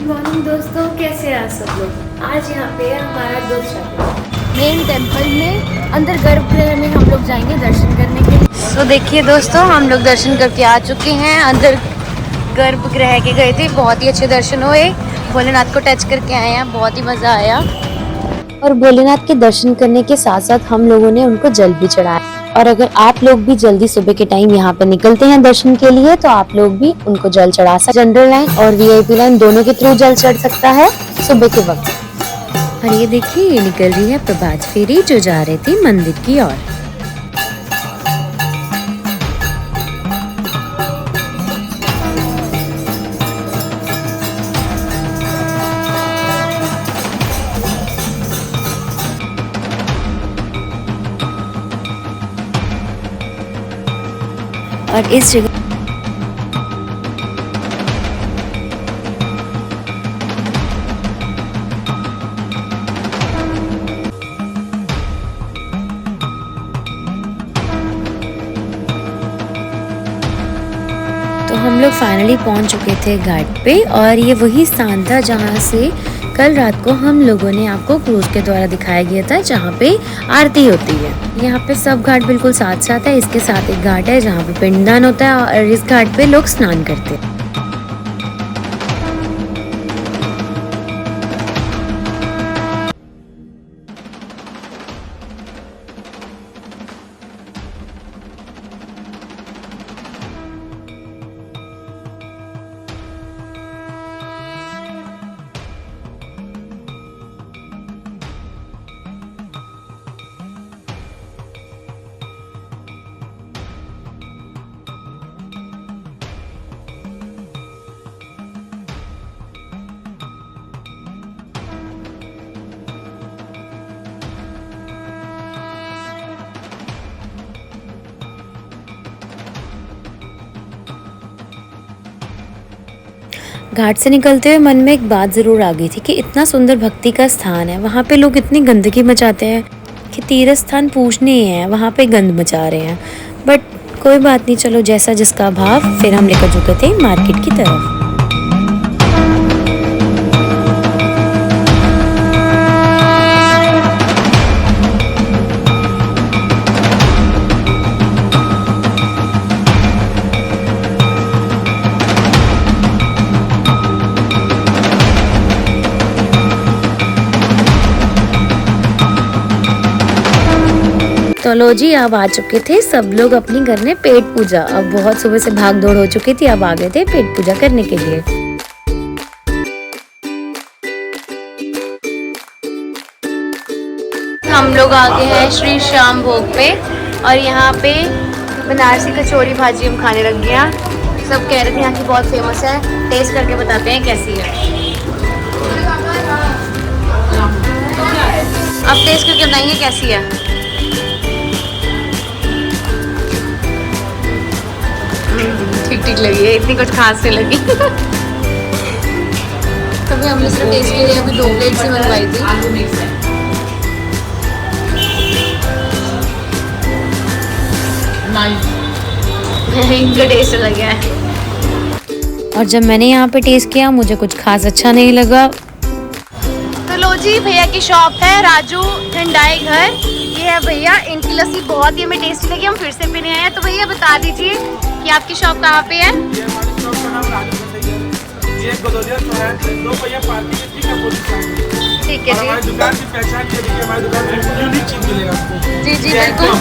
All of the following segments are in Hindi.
मॉर्निंग दोस्तों, कैसे हैं आप सब लोग। आज यहाँ पे है हमारा दोस्त मेन टेम्पल में अंदर गर्भगृह में हम लोग जाएंगे दर्शन करने के लिए। तो देखिए दोस्तों, हम लोग दर्शन करके आ चुके हैं। अंदर गर्भगृह के गए थे, बहुत ही अच्छे दर्शन हुए। भोलेनाथ को टच करके आए हैं, बहुत ही मज़ा आया। और भोलेनाथ के दर्शन करने के साथ साथ हम लोगों ने उनको जल भी चढ़ाया। और अगर आप लोग भी जल्दी सुबह के टाइम यहाँ पे निकलते हैं दर्शन के लिए, तो आप लोग भी उनको जल चढ़ा सकते। जनरल लाइन और वीआईपी लाइन दोनों के थ्रू जल चढ़ सकता है सुबह के वक्त। और ये देखिए, ये निकल रही है प्रभात फेरी जो जा रही थी मंदिर की ओर। और इस जगह तो हम लोग फाइनली पहुंच चुके थे घाट पे। और ये वही स्थान था जहां से कल रात को हम लोगों ने आपको क्रूज के द्वारा दिखाया गया था, जहाँ पे आरती होती है। यहाँ पे सब घाट बिल्कुल साथ साथ है। इसके साथ एक घाट है जहाँ पे पिंडदान होता है और इस घाट पे लोग स्नान करते हैं। घाट से निकलते हुए मन में एक बात ज़रूर आ गई थी कि इतना सुंदर भक्ति का स्थान है, वहाँ पे लोग इतनी गंदगी मचाते हैं कि तीर्थ स्थान पूछने ही है, वहाँ पे गंद मचा रहे हैं। बट कोई बात नहीं, चलो जैसा जिसका भाव। फिर हम लेकर चुके थे मार्केट की तरफ। तो लो जी, अब आ चुके थे सब लोग अपनी घर में पेट पूजा। अब बहुत सुबह से भाग दौड़ हो चुकी थी, अब आ गए थे पेट पूजा करने के लिए। हम लोग आ गए हैं श्री श्याम भोग पे। और यहाँ पे बनारसी कचौरी भाजी हम खाने लग गया। सब कह रहे थे यहाँ की बहुत फेमस है, टेस्ट करके बताते हैं कैसी है। अब टेस्ट करके बताएंगे कैसी है। ठीक ठीक लगी है, इतनी कुछ खास नहीं लगी। तभी हमने सिर्फ टेस्ट के लिए अभी 2 प्लेट से मंगवाई थी। इनका टेस्ट लग गया है। और जब मैंने यहाँ पे टेस्ट किया, मुझे कुछ खास अच्छा नहीं लगा। तो लो जी, भैया की शॉप है राजू ठंडाई घर। ये है भैया, इनकी लस्सी बहुत ही हमें टेस्टी लगी, हम फिर से पीने आए हैं। तो भैया बता दीजिए कि आपकी शॉप कहाँ पे है। ये हमारी शॉप का नाम राजू ठंडाई है। ये गदोलिया चौराहे 2 पहिया पार्किंग के ठीक अपोजिट साइड में। ठीक है जी। हमारी दुकान की पहचान ये है कि हमारी दुकान में यूनिक चीज मिलेगा आपको। जी जी बिल्कुल।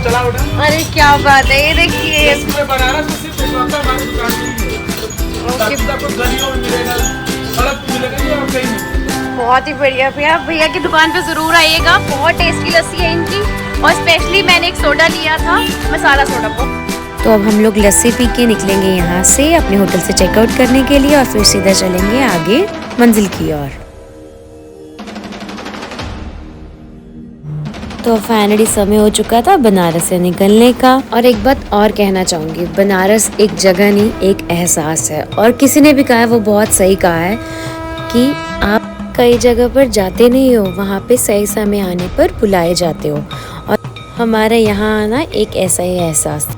चला उठा। अरे क्या बात है, ये देखिए। इसमें बनारस में सिर्फ इकलौता हमारी दुकान में ही है। बाकी आपको गलियों में मिलेगा, सड़क पे मिलेगा, ये और कहीं नहीं। बहुत ही बढ़िया भैया, भैया की दुकान पे ज़रूर आइएगा। बहुत टेस्टी लस्सी है इनकी। और स्पेशली मैंने एक सोडा लिया था, मसाला सोडा को। तो अब हम लोग लस्सी पी के निकलेंगे यहाँ से अपने होटल से चेकआउट करने के लिए। और फिर सीधा चलेंगे आगे मंजिल की ओर। तो फाइनली समय हो चुका था बनारस से निकलने का। और एक बात और कहना चाहूँगी, बनारस एक जगह नहीं, एक एहसास है। और किसी ने भी कहा है, वो बहुत सही कहा है कि आप कई जगह पर जाते नहीं हो, वहाँ पे सही समय आने पर बुलाए जाते हो। और हमारे यहाँ आना एक ऐसा ही एहसास।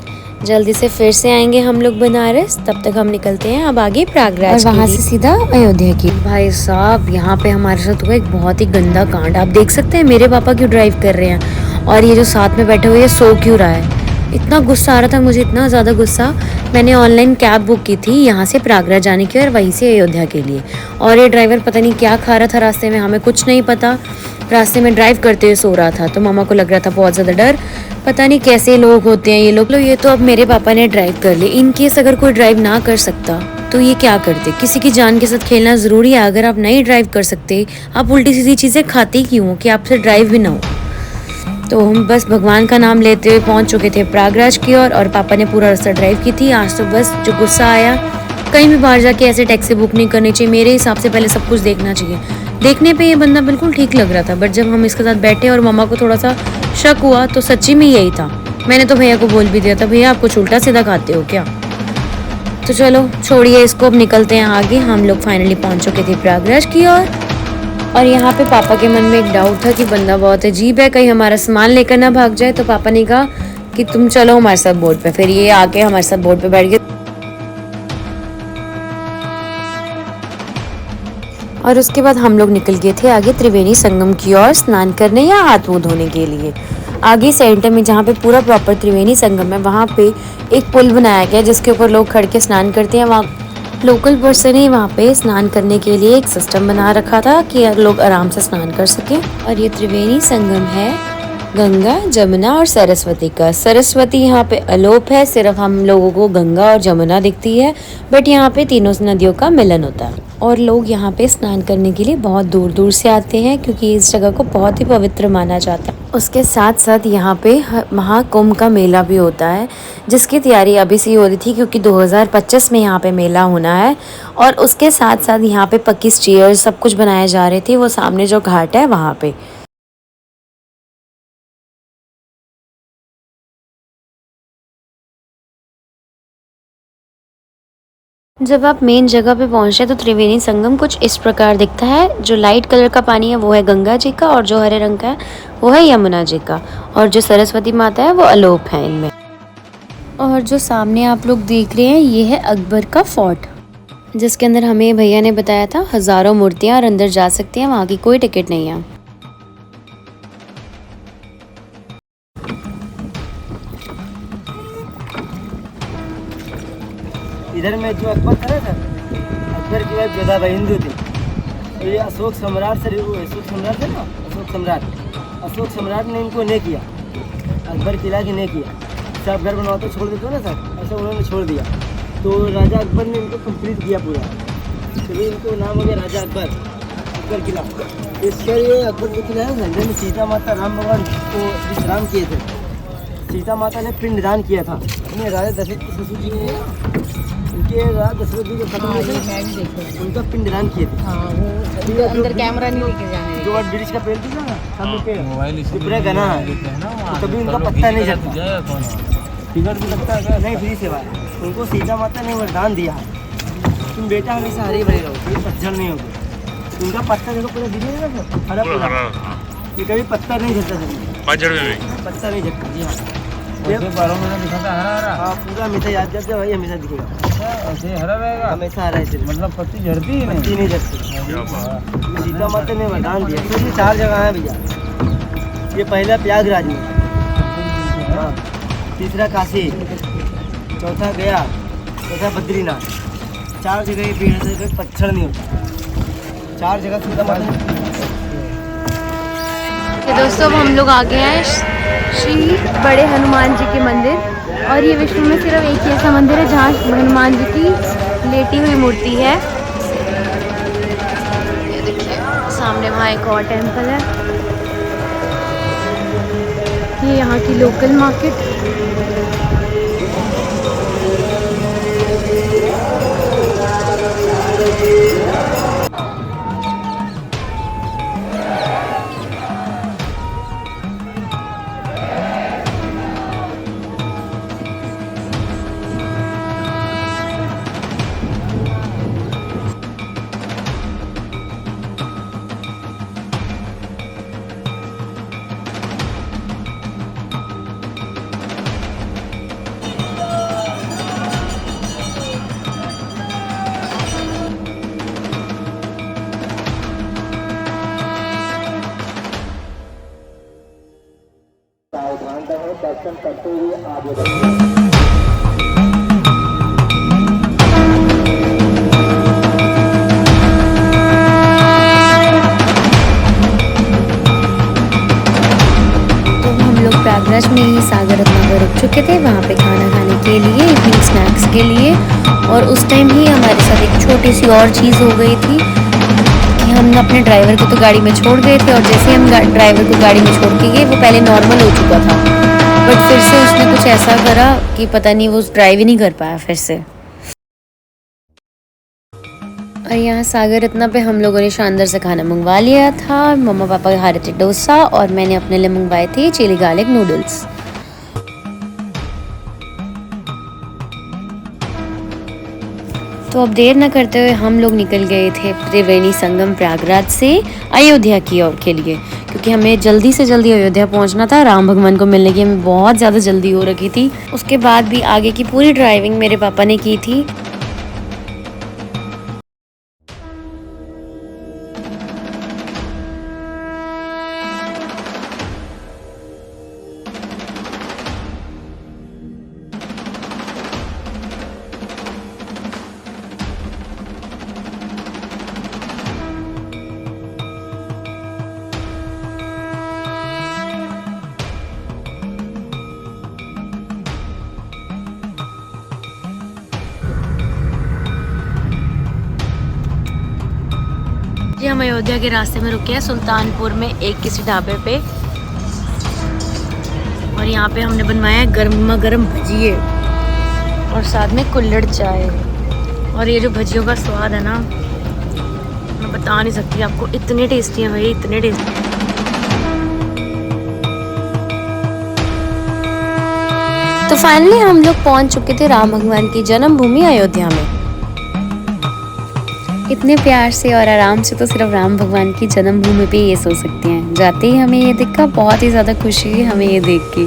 जल्दी से फिर से आएंगे हम लोग बनारस, तब तक हम निकलते हैं अब आगे प्रयागराज और वहाँ से सीधा अयोध्या की। भाई साहब यहाँ पे हमारे साथ हुआ एक बहुत ही गंदा कांड। आप देख सकते हैं मेरे पापा क्यों ड्राइव कर रहे हैं और ये जो साथ में बैठे हुए ये सो क्यों रहा है। इतना गुस्सा आ रहा था मुझे, इतना ज़्यादा गुस्सा। मैंने ऑनलाइन कैब बुक की थी यहाँ से प्रयागराज जाने की और वहीं से अयोध्या के लिए, और ये ड्राइवर पता नहीं क्या खा रहा था रास्ते में, हमें कुछ नहीं पता। रास्ते में ड्राइव करते हुए सो रहा था, तो मामा को लग रहा था बहुत ज़्यादा डर। पता नहीं कैसे लोग होते हैं ये लोग। ये तो अब मेरे पापा ने ड्राइव कर ली। इन केस अगर कोई ड्राइव ना कर सकता तो ये क्या करते। किसी की जान के साथ खेलना ज़रूरी है। अगर आप नहीं ड्राइव कर सकते, आप उल्टी सीधी चीज़ें खाते क्यों हो कि आपसे ड्राइव भी ना हो। तो हम बस भगवान का नाम लेते हुए पहुंच चुके थे प्रयागराज की ओर, और पापा ने पूरा रास्ता ड्राइव की थी। आज तो बस जो गुस्सा आया, कहीं भी बाहर जाके ऐसे टैक्सी बुक नहीं करनी चाहिए। मेरे हिसाब से पहले सब कुछ देखना चाहिए। देखने पे ये बंदा बिल्कुल ठीक लग रहा था, बट जब हम इसके साथ बैठे और मामा को थोड़ा सा शक हुआ तो सच्ची में यही था। मैंने तो भैया को बोल भी दिया था, भैया आप कुछ उल्टा सीधा खाते हो क्या। तो चलो छोड़िए इसको, अब निकलते हैं आगे। हम लोग फाइनली पहुंच चुके थे प्रयागराज की ओर, और यहाँ पे पापा के मन में एक डाउट था कि बंदा बहुत अजीब है, कहीं हमारा सामान लेकर ना भाग जाए। तो पापा ने कहा कि तुम चलो हमारे साथ बोट पे। फिर ये आके हमारे साथ बोट पे बैठ गए और उसके बाद हम लोग निकल गए थे आगे त्रिवेणी संगम की ओर स्नान करने या हाथ मुंह धोने के लिए। आगे सेंटर में जहाँ पे पूरा प्रॉपर त्रिवेणी संगम है, वहाँ पे एक पुल बनाया गया जिसके ऊपर लोग खड़ के स्नान करते हैं। वहाँ लोकल पर्सन ने वहाँ पे स्नान करने के लिए एक सिस्टम बना रखा था कि लोग आराम से स्नान कर सकें। और ये त्रिवेणी संगम है गंगा, जमुना और सरस्वती का। सरस्वती यहाँ पे अलोप है, सिर्फ हम लोगों को गंगा और जमुना दिखती है, बट यहाँ पे तीनों नदियों का मिलन होता है। और लोग यहाँ पे स्नान करने के लिए बहुत दूर दूर से आते हैं क्योंकि इस जगह को बहुत ही पवित्र माना जाता है। उसके साथ साथ यहाँ पे महाकुंभ का मेला भी होता है, जिसकी तैयारी अभी से ही हो रही थी क्योंकि 2025 में यहाँ पे मेला होना है। और उसके साथ साथ यहाँ पे पक्की चेयर सब कुछ बनाए जा रहे थे, वो सामने जो घाट है वहाँ पे। जब आप मेन जगह पे पहुंचे तो त्रिवेणी संगम कुछ इस प्रकार दिखता है। जो लाइट कलर का पानी है वो है गंगा जी का, और जो हरे रंग का है वो है यमुना जी का, और जो सरस्वती माता है वो अलोप है इनमें। और जो सामने आप लोग देख रहे हैं ये है अकबर का फोर्ट, जिसके अंदर हमें भैया ने बताया था हजारों मूर्तियां और अंदर जा सकती हैं, वहाँ की कोई टिकट नहीं है। इधर में जो अकबर था ना, अकबर की वाइफ जोधाबाई हिंदू थी। तो ये अशोक सम्राट से, अशोक सम्राट थे ना, अशोक सम्राट ने इनको नहीं किया, अकबर किला की नहीं किया। सब घर बनवाते छोड़ देते हो ना सर, ऐसा उन्होंने छोड़ दिया। तो राजा अकबर ने इनको कंप्लीट किया पूरा, चलिए इनको नाम हो गया राजा अकबर किला। इसके लिए अकबर जो किला है ना, में सीता माता राम भगवान को विश्राम किए थे। सीता माता ने पिंडदान किया था। उन्हें राजा दशरथ के ससुर जी ने, उनके राजा दशरथ जी के खत्म उनका पिंडदान किए थे। अंदर कैमरा नहीं लेके जाने, जो ब्रिज का पेड़ थी ना सामने पेड़, पूरा घना है, तो कभी उनका पत्ता नहीं झड़ता। टिकट भी लगता है नहीं, फ्री सेवा है। उनको सीता माता ने वरदान दिया, तुम बेटा हमेशा हरे भरे रहो, कभी पतझड़ नहीं होगी। उनका पत्ता देखो पूरा गिरे ना सर, हरा पूरा, ये कभी पत्ता नहीं झड़ता जमीन, पत्ता नहीं झड़ता। जी हाँ, 12 महीना दिखाता है हरा हरा। हाँ पूरा हमेशा याद करते भाई, हमेशा दिखेगा, ऐसे हरा रहेगा, हमेशा हरा है सिर्फ, मतलब पत्ती झड़ती ही नहीं, पत्ती नहीं झड़ती। सीता माता ने वरदान दिया। तो ये 4 जगह है भैया। ये पहला प्रयागराज में, हाँ, तीसरा काशी, चौथा गया, चौथा बद्रीनाथ। 4 जगह ये पेड़ से पत्थर नहीं होता। 4 जगह सीता माता। दोस्तों अब हम लोग आ गए हैं श्री बड़े हनुमान जी के मंदिर, और ये विश्व में सिर्फ एक ही ऐसा मंदिर है जहाँ हनुमान जी की लेटी हुई मूर्ति है। ये देखिए सामने वहाँ एक और टेम्पल है। ये यहाँ की लोकल मार्केट। दर्शन करते हुए आगे बढ़ते। प्रयागराज में ही सागर रत्ना पर रुक चुके थे, वहाँ पे खाना खाने के लिए, इवनिंग स्नैक्स के लिए। और उस टाइम ही हमारे साथ एक छोटी सी और चीज़ हो गई थी कि हम अपने ड्राइवर को तो गाड़ी में छोड़ गए थे, और जैसे हम ड्राइवर को गाड़ी में छोड़ के गए वो पहले नॉर्मल हो चुका था, बट फिर से उसने कुछ ऐसा करा कि पता नहीं वो ड्राइव ही नहीं कर पाया फिर से। और यहाँ सागर रत्ना पे हम लोगों ने शानदार से खाना मंगवा लिया था। मम्मा पापा खा रहे थे डोसा और मैंने अपने लिए मंगवाए थे चिली गार्लिक नूडल्स। तो अब देर न करते हुए हम लोग निकल गए थे त्रिवेणी संगम प्रयागराज से अयोध्या की ओर के लिए, क्योंकि हमें जल्दी से जल्दी अयोध्या पहुंचना था। राम भगवान को मिलने की हमें बहुत ज़्यादा जल्दी हो रखी थी। उसके बाद भी आगे की पूरी ड्राइविंग मेरे पापा ने की थी। हम अयोध्या के रास्ते में रुके हैं सुल्तानपुर में एक किसी ढाबे पे, और यहाँ पे हमने बनवाया गर्मा गर्म भजिए और साथ में कुल्हड़ चाय। और ये जो भजियों का स्वाद है ना, मैं बता नहीं सकती आपको, इतने टेस्टी है भाई, इतने टेस्टी। तो फाइनली हम लोग पहुँच चुके थे राम भगवान की जन्मभूमि अयोध्या में। इतने प्यार से और आराम से तो सिर्फ राम भगवान की जन्मभूमि पे ये सो सकते हैं। जाते ही हमें ये देखा, बहुत ही ज़्यादा खुशी हुई हमें ये देख के।